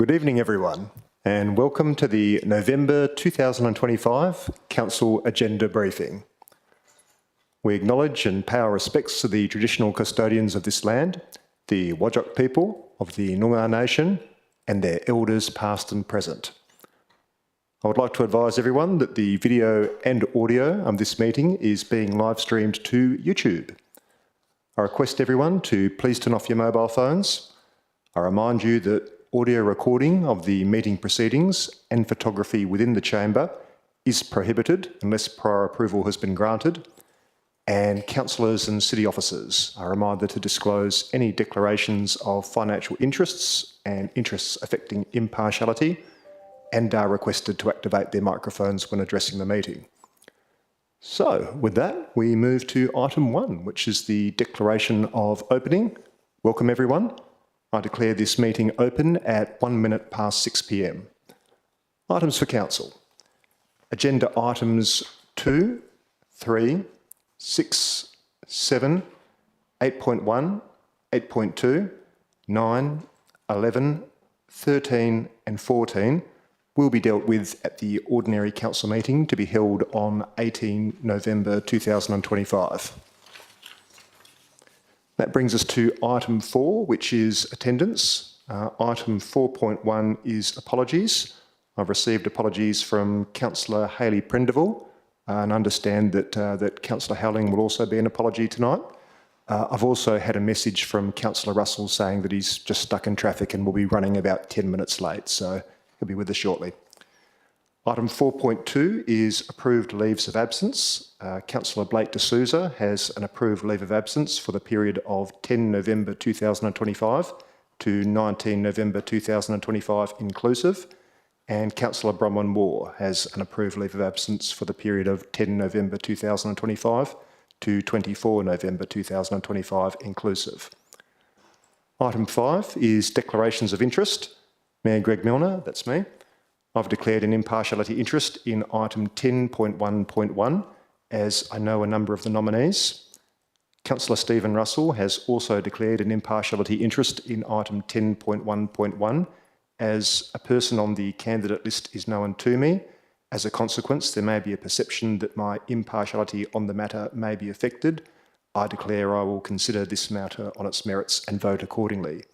Good evening, everyone, and welcome to the November 2025 Council Agenda Briefing. We acknowledge and pay our respects to the traditional custodians of this land, the Whadjuk people of the Noongar Nation, and their elders past and present. I would like to advise everyone that the video and audio of this meeting is being live streamed to YouTube. I request everyone to please turn off your mobile phones. I remind you that audio recording of the meeting proceedings and photography within the chamber is prohibited unless prior approval has been granted, and councillors and city officers are reminded to disclose any declarations of financial interests and interests affecting impartiality and are requested to activate their microphones when addressing the meeting. So, with that, we move to item 1, which is the declaration of opening. Welcome, everyone. I declare this meeting open at 1 minute past 6 p.m. Items for Council. Agenda items 2, 3, 6, 7, 8.1, 8.2, 9, 11, 13 and 14 will be dealt with at the ordinary council meeting to be held on 18 November 2025. That brings us to item 4, which is attendance. Item 4.1 is apologies. I've received apologies from Councillor Hayley Prendeville and understand that Councillor Howling will also be an apology tonight. I've also had a message from Councillor Russell saying that he's just stuck in traffic and will be running about 10 minutes late, so he'll be with us shortly. Item 4.2 is approved leaves of absence. Councillor Blake de Souza has an approved leave of absence for the period of 10 November 2025 to 19 November 2025 inclusive, and Councillor Bronwyn Moore has an approved leave of absence for the period of 10 November 2025 to 24 November 2025 inclusive. Item 5 is declarations of interest. Mayor Greg Milner, that's me. I've declared an impartiality interest in item 10.1.1 as I know a number of the nominees. Councillor Stephen Russell has also declared an impartiality interest in item 10.1.1 as a person on the candidate list is known to me. As a consequence, there may be a perception that my impartiality on the matter may be affected. I declare I will consider this matter on its merits and vote accordingly.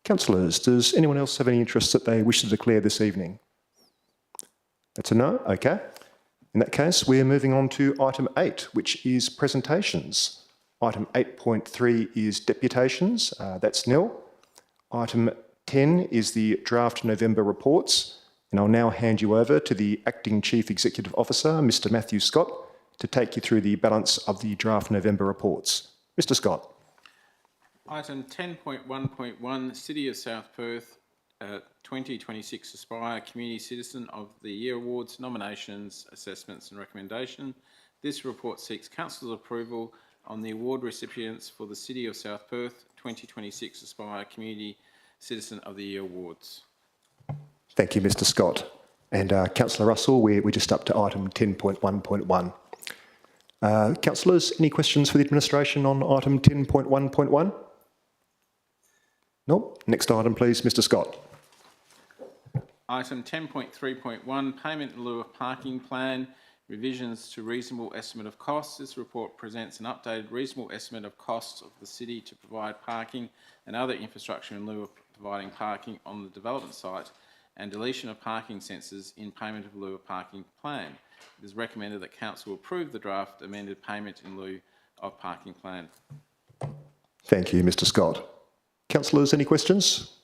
Councillors, does anyone else have any interest that they wish to declare this evening? That's a no? Okay. In that case, we're moving on to item 8, which is presentations. Item 8.3 is deputations. That's nil. Item 10 is the draft November reports. And I'll now hand you over to the Acting Chief Executive Officer, Mr. Matthew Scott, to take you through the balance of the draft November reports. Mr. Scott. Item 10.1.1, City of South Perth 2026 Aspire Community Citizen of the Year Awards, nominations, assessments and recommendation. This report seeks Council's approval on the award recipients for the City of South Perth 2026 Aspire Community Citizen of the Year Awards. Thank you, Mr. Scott. And Councillor Russell, we're just up to item 10.1.1. Councillors, any questions for the administration on item 10.1.1? Nope. Next item, please, Mr. Scott. Item 10.3.1, Payment in lieu of parking plan, revisions to reasonable estimate of costs. This report presents an updated reasonable estimate of costs of the city to provide parking and other infrastructure in lieu of providing parking on the development site and deletion of parking sensors in payment in lieu of parking plan. It is recommended that Council approve the draft amended payment in lieu of parking plan. Thank you, Mr. Scott. Councillors, any questions?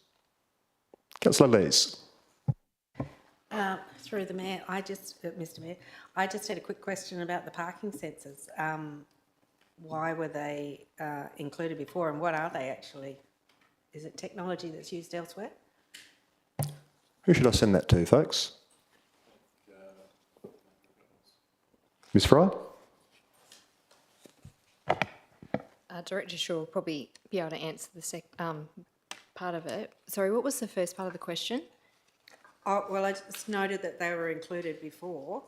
Councillor Lees. Through the Mayor, Mr. Mayor, I just had a quick question about the parking sensors. Why were they included before, and what are they actually? Is it technology that's used elsewhere? Who should I send that to, folks? Ms. Fry? Director Shaw will probably be able to answer the part of it. Sorry, what was the first part of the question? Oh, well, I just noted that they were included before,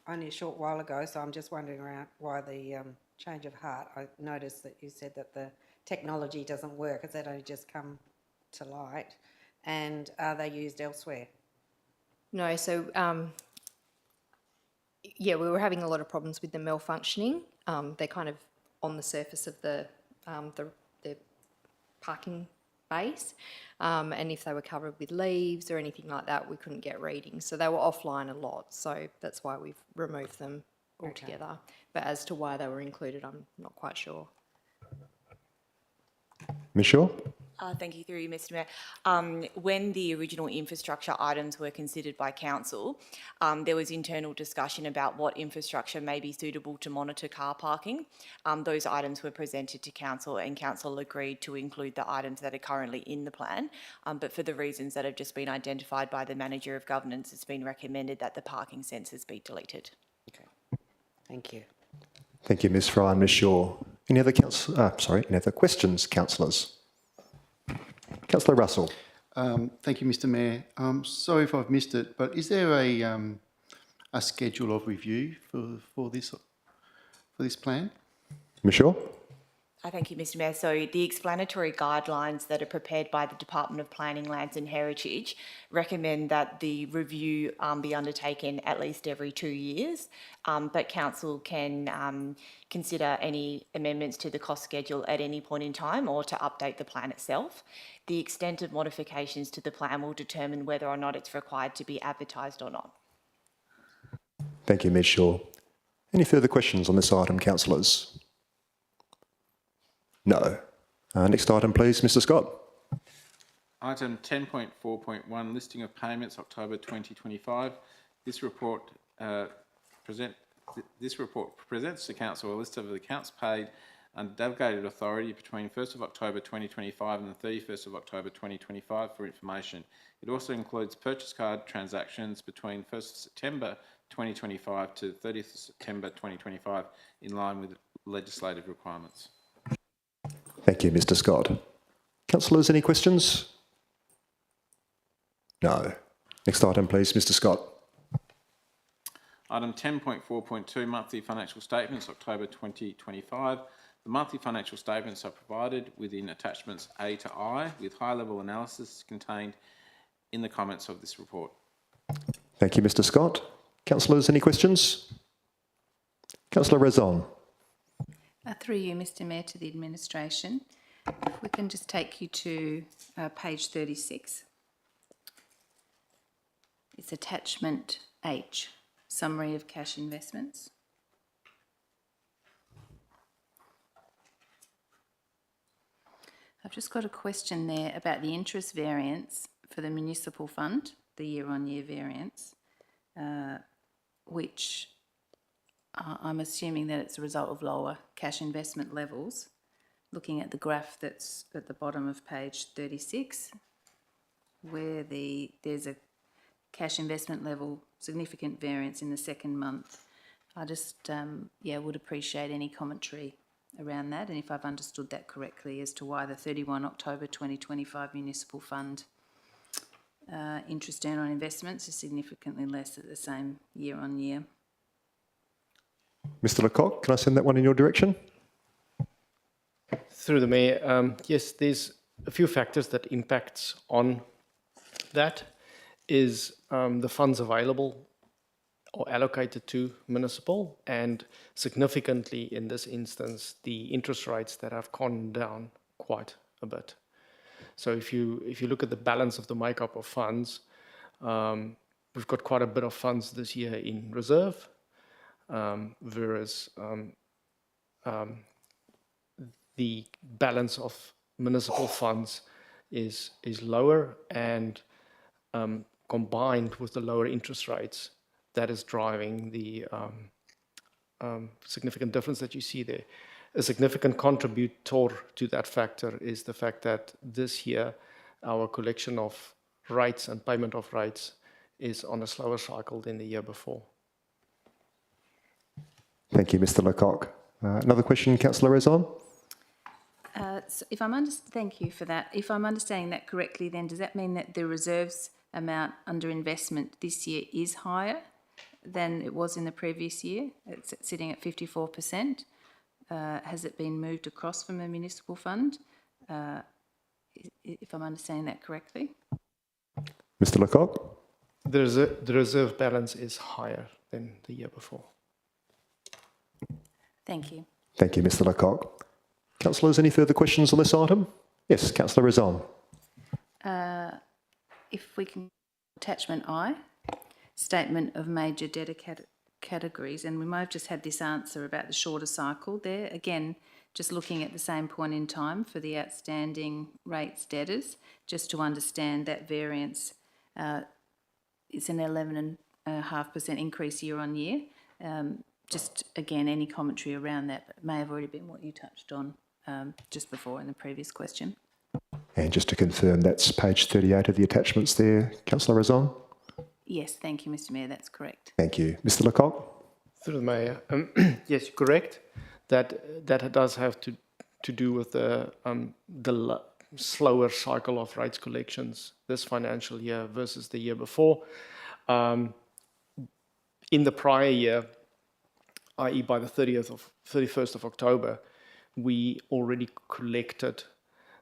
only a short while ago, so I'm just wondering around why the change of heart. I noticed that you said that the technology doesn't work. Has that only just come to light? And are they used elsewhere? No, so, yeah, we were having a lot of problems with them malfunctioning. They're kind of on the surface of the parking base. And if they were covered with leaves or anything like that, we couldn't get readings. So they were offline a lot. So that's why we've removed them altogether. But as to why they were included, I'm not quite sure. Ms Shaw? Thank you, through you, Mr Mayor. When the original infrastructure items were considered by council, there was internal discussion about what infrastructure may be suitable to monitor car parking. Those items were presented to council and council agreed to include the items that are currently in the plan. But for the reasons that have just been identified by the Manager of Governance, it's been recommended that the parking sensors be deleted. Okay. Thank you. Thank you, Ms Fry and Ms Shaw. Any other any other questions, councillors? Councillor Russell. Thank you, Mr Mayor. Sorry if I've missed it, but is there a schedule of review for this plan? Ms Shaw? Thank you, Mr Mayor. So the explanatory guidelines that are prepared by the Department of Planning, Lands and Heritage recommend that the review be undertaken at least every 2 years, but council can consider any amendments to the cost schedule at any point in time or to update the plan itself. The extent of modifications to the plan will determine whether or not it's required to be advertised or not. Thank you, Ms Shaw. Any further questions on this item, councillors? No. Next item, please, Mr Scott. Item 10.4.1, listing of payments, October 2025. This report presents to council a list of the accounts paid under delegated authority between 1st of October 2025 and the 31st of October 2025 for information. It also includes purchase card transactions between 1st of September 2025 to 30th of September 2025 in line with legislative requirements. Thank you, Mr Scott. Councillors, any questions? No. Next item, please, Mr Scott. Item 10.4.2, monthly financial statements, October 2025. The monthly financial statements are provided within attachments A to I, with high-level analysis contained in the comments of this report. Thank you, Mr Scott. Councillors, any questions? Councillor Rezon. Through you, Mr Mayor, to the administration. If we can just take you to page 36. It's attachment H, summary of cash investments. I've just got a question there about the interest variance for the municipal fund, the year-on-year variance, which I'm assuming that it's a result of lower cash investment levels. Looking at the graph that's at the bottom of page 36, where there's a cash investment level significant variance in the second month. I just, would appreciate any commentary around that, and if I've understood that correctly, as to why the 31 October 2025 municipal fund interest earned on investments is significantly less at the same year on year. Mr Lecoq, can I send that one in your direction? Through the Mayor, yes, there's a few factors that impacts on that. Is the funds available or allocated to municipal, and significantly in this instance, the interest rates that have gone down quite a bit. So if you look at the balance of the makeup of funds, we've got quite a bit of funds this year in reserve, whereas the balance of municipal funds is lower, and combined with the lower interest rates, that is driving the significant difference that you see there. A significant contributor to that factor is the fact that this year our collection of rates and payment of rates is on a slower cycle than the year before. Thank you, Mr Lecoq. Another question, Councillor Rezon? So thank you for that. If I'm understanding that correctly, then does that mean that the reserves amount under investment this year is higher than it was in the previous year? It's sitting at 54%. Has it been moved across from the municipal fund? If I'm understanding that correctly? Mr Lecoq? The reserve balance is higher than the year before. Thank you. Thank you, Mr Lecoq. Councillors, any further questions on this item? Yes, Councillor Razon. If we can, attachment I, statement of major debtor categories, and we might have just had this answer about the shorter cycle there. Again, just looking at the same point in time for the outstanding rates debtors, just to understand that variance, it's an 11.5% increase year on year. Just again, any commentary around that, but it may have already been what you touched on just before in the previous question. And just to confirm, that's page 38 of the attachments there, Councillor Razon? Yes, thank you, Mr Mayor, that's correct. Thank you. Mr Lecoq? Through the Mayor, yes, you're correct. That does have to do with the slower cycle of rates collections this financial year versus the year before. In the prior year, i.e. by the 31st of October, we already collected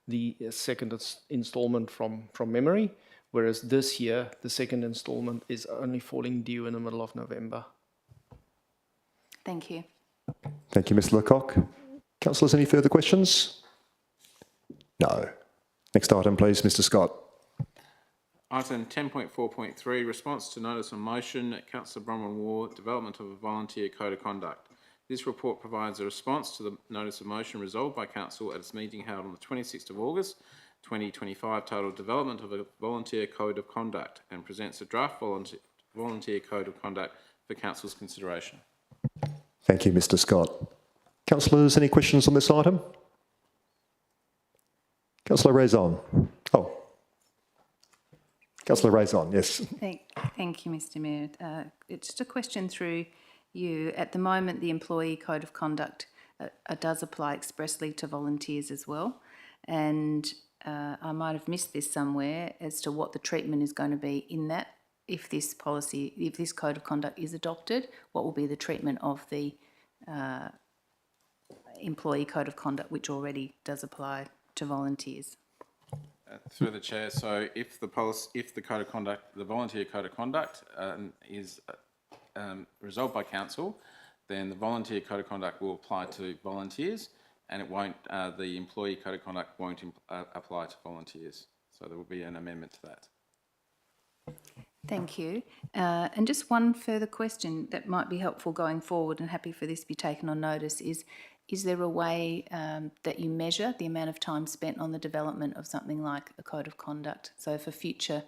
the second installment from memory, whereas this year, the second installment is only falling due in the middle of November. Thank you. Thank you, Mr Lecoq. Councillors, any further questions? No. Next item, please, Mr Scott. Item 10.4.3, response to notice of motion, Councillor Bronwyn Ward, development of a volunteer code of conduct. This report provides a response to the notice of motion resolved by Council at its meeting held on the 26th of August 2025 titled Development of a Volunteer Code of Conduct and presents a draft volunteer code of conduct for Council's consideration. Thank you, Mr Scott. Councillors, any questions on this item? Councillor Razon. Oh. Councillor Razon, yes. Thank you, Mr Mayor. It's just a question through you. At the moment, the Employee Code of Conduct does apply expressly to volunteers as well. And I might have missed this somewhere as to what the treatment is going to be in that. If this Code of Conduct is adopted, what will be the treatment of the Employee Code of Conduct, which already does apply to volunteers? Through the chair, so if the code of conduct, the volunteer code of conduct is resolved by council, then the volunteer code of conduct will apply to volunteers, and it won't. The employee code of conduct won't apply to volunteers. So there will be an amendment to that. Thank you. And just one further question that might be helpful going forward, and happy for this to be taken on notice, is there a way that you measure the amount of time spent on the development of something like a code of conduct? So for future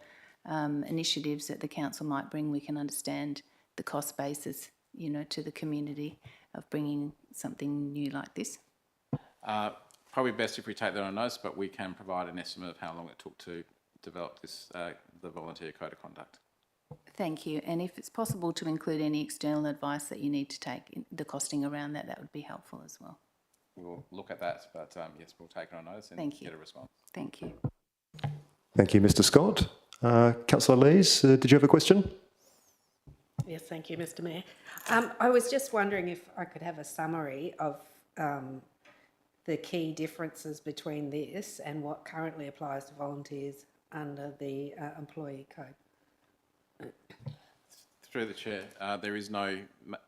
initiatives that the council might bring, we can understand the cost basis, to the community of bringing something new like this. Probably best if we take that on notice, but we can provide an estimate of how long it took to develop this, the volunteer code of conduct. Thank you. And if it's possible to include any external advice that you need to take, the costing around that would be helpful as well. We'll look at that, but yes, we'll take it on notice and get a response. Thank you. Thank you, Mr Scott. Councillor Lees, did you have a question? Yes, thank you, Mr Mayor. I was just wondering if I could have a summary of the key differences between this and what currently applies to volunteers under the employee code. Through the chair, there is no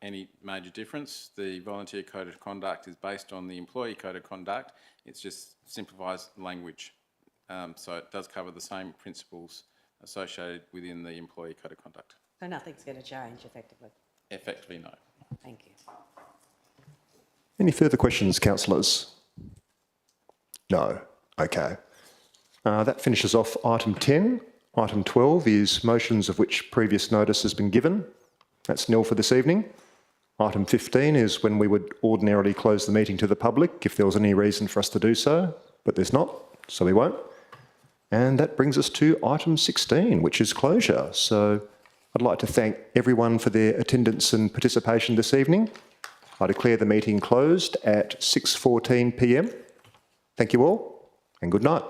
any major difference. The volunteer code of conduct is based on the employee code of conduct. It just simplifies language. So it does cover the same principles associated within the employee code of conduct. So nothing's going to change effectively? Effectively, no. Thank you. Any further questions, councillors? No. Okay. That finishes off item 10. Item 12 is motions of which previous notice has been given. That's nil for this evening. Item 15 is when we would ordinarily close the meeting to the public if there was any reason for us to do so, but there's not, so we won't. And that brings us to item 16, which is closure. So I'd like to thank everyone for their attendance and participation this evening. I declare the meeting closed at 6:14 p.m. Thank you all and good night.